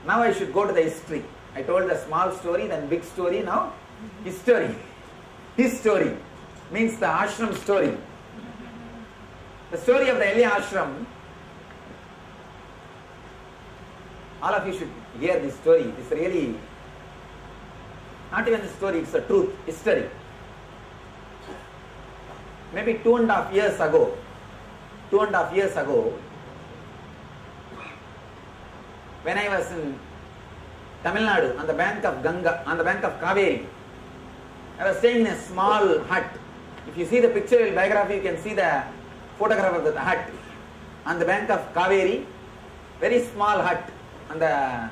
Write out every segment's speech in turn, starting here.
Now I should go to the history. I told the small story, then big story, now history. His story means the ashram story. The story of the Eli ashram. All of you should hear this story. It's really not even a story, it's a truth, history. Maybe 2.5 years ago, when I was in Tamil Nadu on the bank of Ganga, on the bank of Kaveri, I was staying in a small hut. If you see the picture biography, you can see the photograph of the hut on the bank of Kaveri. Very small hut on the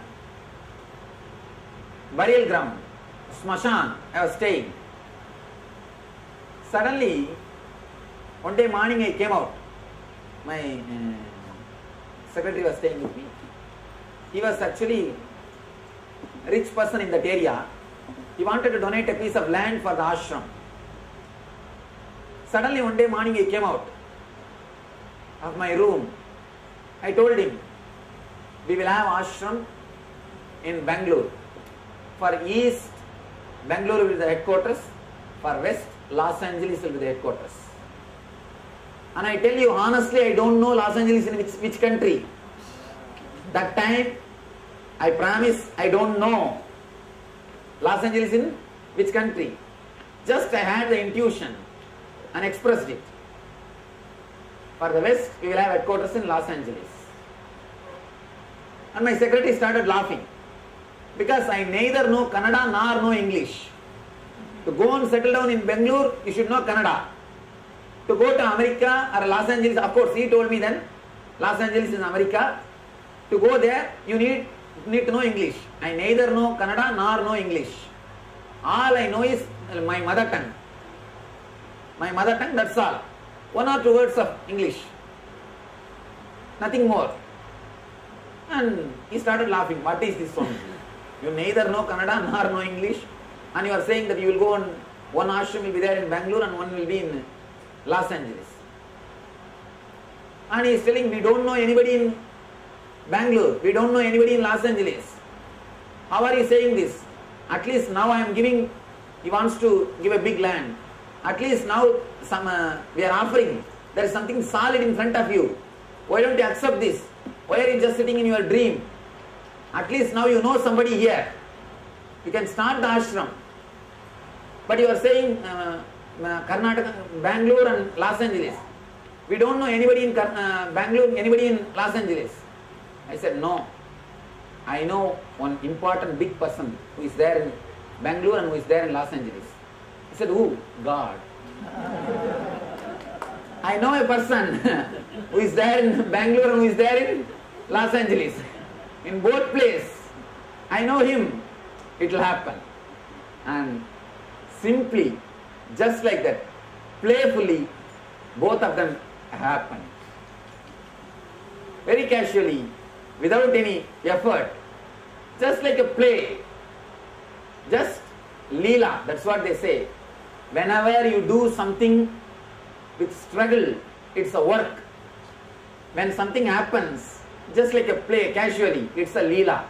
burial ground, Smashan, I was staying. Suddenly, one day morning I came out. My secretary was staying with me. He was actually a rich person in that area. He wanted to donate a piece of land for the ashram. Suddenly one day morning he came out of my room. I told him, we will have ashram in Bangalore. For east, Bangalore will be the headquarters. For west, Los Angeles will be the headquarters. And I tell you honestly, I don't know Los Angeles in which country. That time, I promise I don't know Los Angeles in which country. Just I had the intuition and expressed it. For the west, we will have headquarters in Los Angeles. And my secretary started laughing. Because I neither know Kannada nor know English. To go and settle down in Bangalore, you should know Kannada. To go to America or Los Angeles, of course he told me then, Los Angeles is America. To go there, you need to know English. I neither know Kannada nor know English. All I know is my mother tongue. My mother tongue, that's all. 1 or 2 words of English. Nothing more. And he started laughing. What is this one? You neither know Kannada nor know English, and you are saying that you will go on, one ashram will be there in Bangalore and one will be in Los Angeles. And he is telling, we don't know anybody in Bangalore, we don't know anybody in Los Angeles. How are you saying this? At least now I am giving, he wants to give a big land. At least now we are offering, there is something solid in front of you. Why don't you accept this? Why are you just sitting in your dream? At least now you know somebody here. You can start the ashram. But you are saying Karnataka, Bangalore and Los Angeles. We don't know anybody in Bangalore, anybody in Los Angeles. I said, no. I know one important big person who is there in Bangalore and who is there in Los Angeles. He said, who? God. I know a person who is there in Bangalore and who is there in Los Angeles. In both places, I know him. It will happen. And simply, just like that, playfully, both of them happen. Very casually, without any effort, just like a play, just Leela, that's what they say. Whenever you do something with struggle, it's a work. When something happens, just like a play, casually, it's a Leela.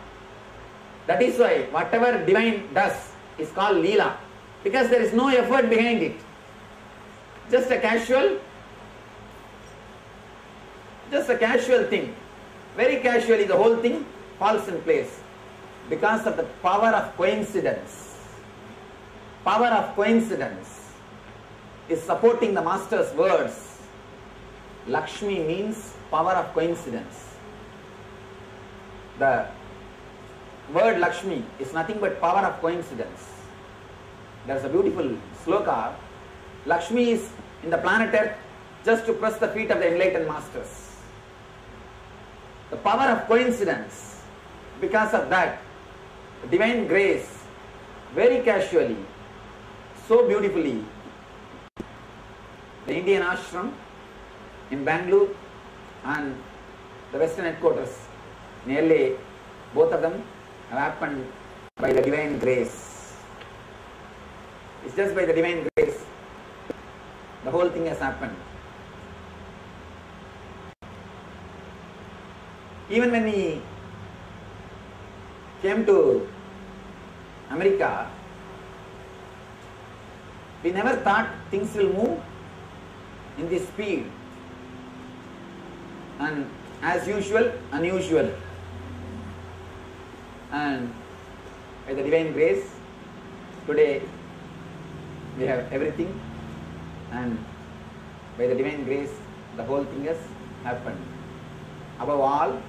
That is why whatever divine does is called Leela, because there is no effort behind it. Just a casual thing. Very casually the whole thing falls in place because of the power of coincidence. Power of coincidence is supporting the master's words. Lakshmi means power of coincidence. The word Lakshmi is nothing but power of coincidence. There is a beautiful sloka. Lakshmi is in the planet Earth just to press the feet of the enlightened masters. The power of coincidence, because of that, divine grace, very casually, so beautifully, the Indian ashram in Bangalore and the Western headquarters in LA, both of them have happened by the divine grace. It's just by the divine grace the whole thing has happened. Even when we came to America, we never thought things will move in this speed. And as usual, unusual. And by the divine grace, today we have everything, and by the divine grace, the whole thing has happened. Above all,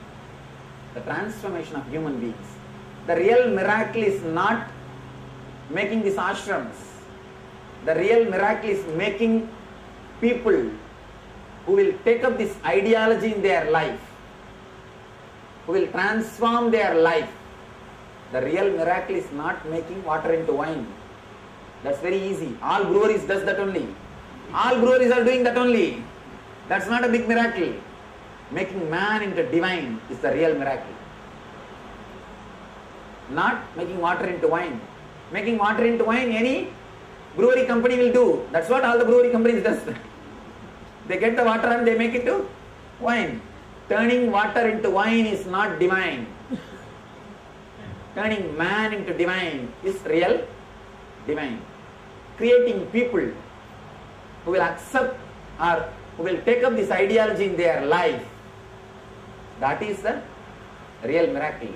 the transformation of human beings. The real miracle is not making these ashrams. The real miracle is making people who will take up this ideology in their life, who will transform their life. The real miracle is not making water into wine. That's very easy. All breweries does that only. All breweries are doing that only. That's not a big miracle. Making man into divine is the real miracle. Not making water into wine. Making water into wine, any brewery company will do. That's what all the brewery companies does. They get the water and they make it to wine. Turning water into wine is not divine. Turning man into divine is real divine. Creating people who will accept or who will take up this ideology in their life, that is the real miracle.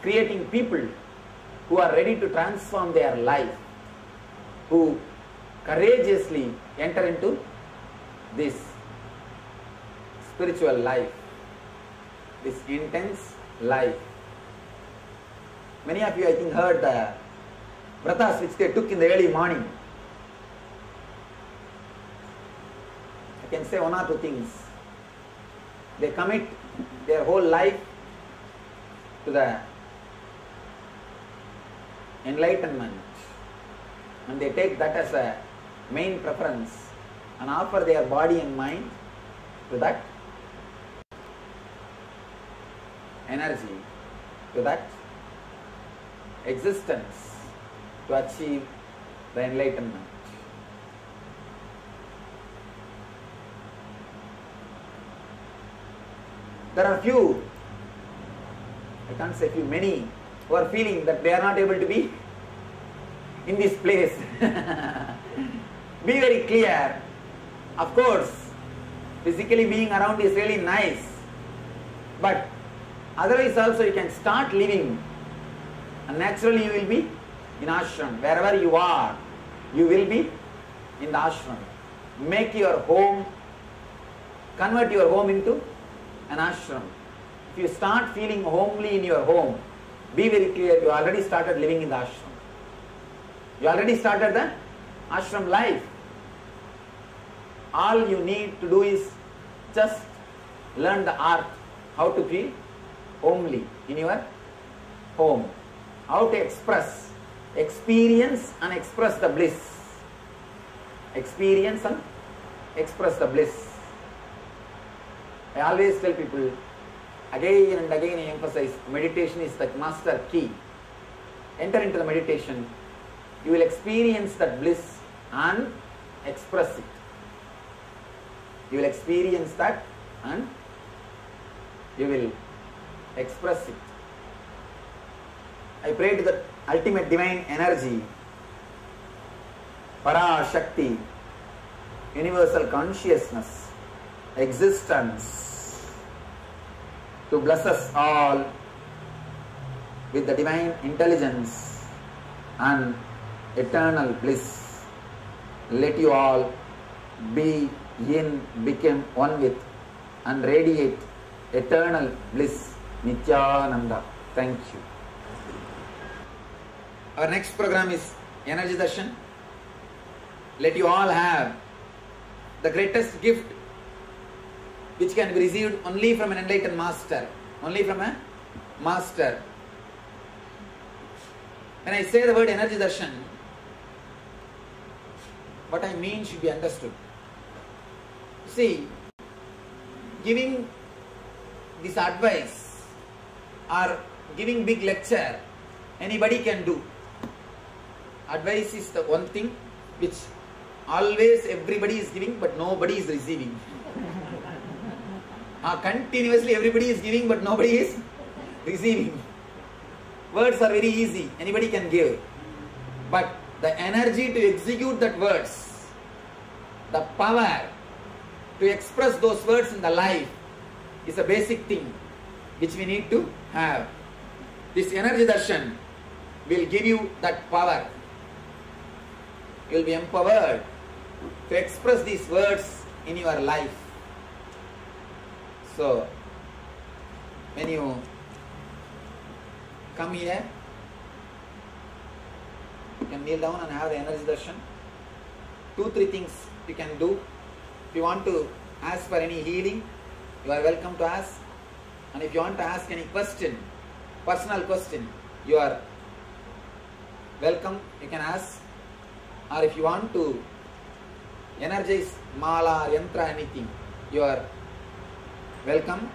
Creating people who are ready to transform their life, who courageously enter into this spiritual life, this intense life. Many of you, I think, heard the vratas which they took in the early morning. I can say one or two things. They commit their whole life to the enlightenment, and they take that as a main preference and offer their body and mind to that energy, to that existence, to achieve the enlightenment. There are few, I can't say few, many, who are feeling that they are not able to be in this place. Be very clear. Of course, physically being around is really nice, but otherwise also you can start living, and naturally you will be in ashram. Wherever you are, you will be in the ashram. Make your home, convert your home into an ashram. If you start feeling homely in your home, be very clear, you already started living in the ashram. You already started the ashram life. All you need to do is just learn the art, how to feel homely in your home, how to express, experience and express the bliss. Experience and express the bliss. I always tell people, again and again I emphasize, meditation is the master key. Enter into the meditation, you will experience that bliss and express it. You will experience that and you will express it. I pray to the ultimate divine energy, Para Shakti, universal consciousness, existence, to bless us all with the divine intelligence and eternal bliss. Let you all be in, become one with and radiate eternal bliss. Nityananda. Thank you. Our next program is Energy Darshan. Let you all have the greatest gift which can be received only from an enlightened master. Only from a master. When I say the word Energy Darshan, what I mean should be understood. See, giving this advice or giving big lecture, anybody can do. Advice is the one thing which always everybody is giving but nobody is receiving. Continuously everybody is giving but nobody is receiving. Words are very easy. Anybody can give. But the energy to execute that words, the power to express those words in the life is a basic thing which we need to have. This energy darshan will give you that power. You will be empowered to express these words in your life. So, when you come here, you can kneel down and have the energy darshan. 2-3 things you can do. If you want to ask for any healing, you are welcome to ask. And if you want to ask any question, personal question, you are welcome, you can ask. Or if you want to energize mala, yantra, anything, you are welcome.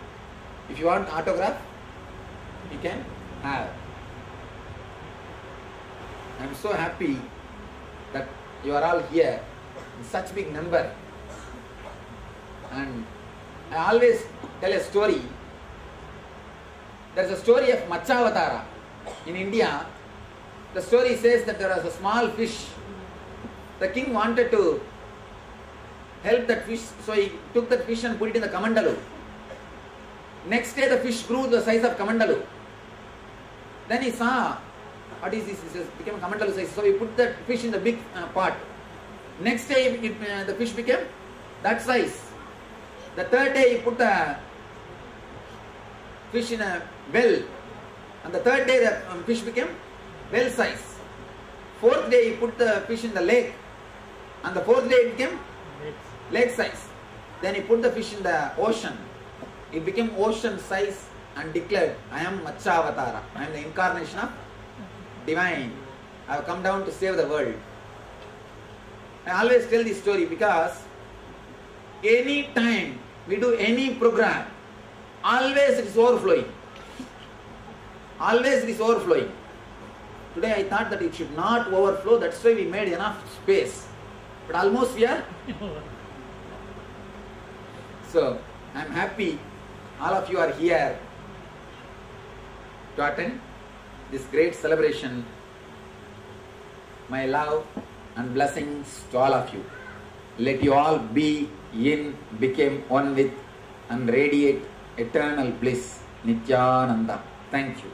If you want autograph, you can have. I am so happy that you are all here in such big number. And I always tell a story. There is a story of Matsyavatara in India. The story says that there was a small fish. The king wanted to help that fish, so he took that fish and put it in the Kamandalu. Next day the fish grew the size of Kamandalu. Then he saw, what is this? He says, became a Kamandalu size. So he put that fish in the big pot. Next day the fish became that size. The third day he put the fish in a well. And the third day the fish became well size. Fourth day he put the fish in the lake. And the fourth day it became lake size. Then he put the fish in the ocean. It became ocean size and declared, I am Matsyavatara. I am the incarnation of divine. I have come down to save the world. I always tell this story because any time we do any program, always it is overflowing. Always it is overflowing. Today I thought that it should not overflow, that's why we made enough space. But almost we are. So, I am happy all of you are here to attend this great celebration. My love and blessings to all of you. Let you all be in, become one with and radiate eternal bliss. Nityananda. Thank you.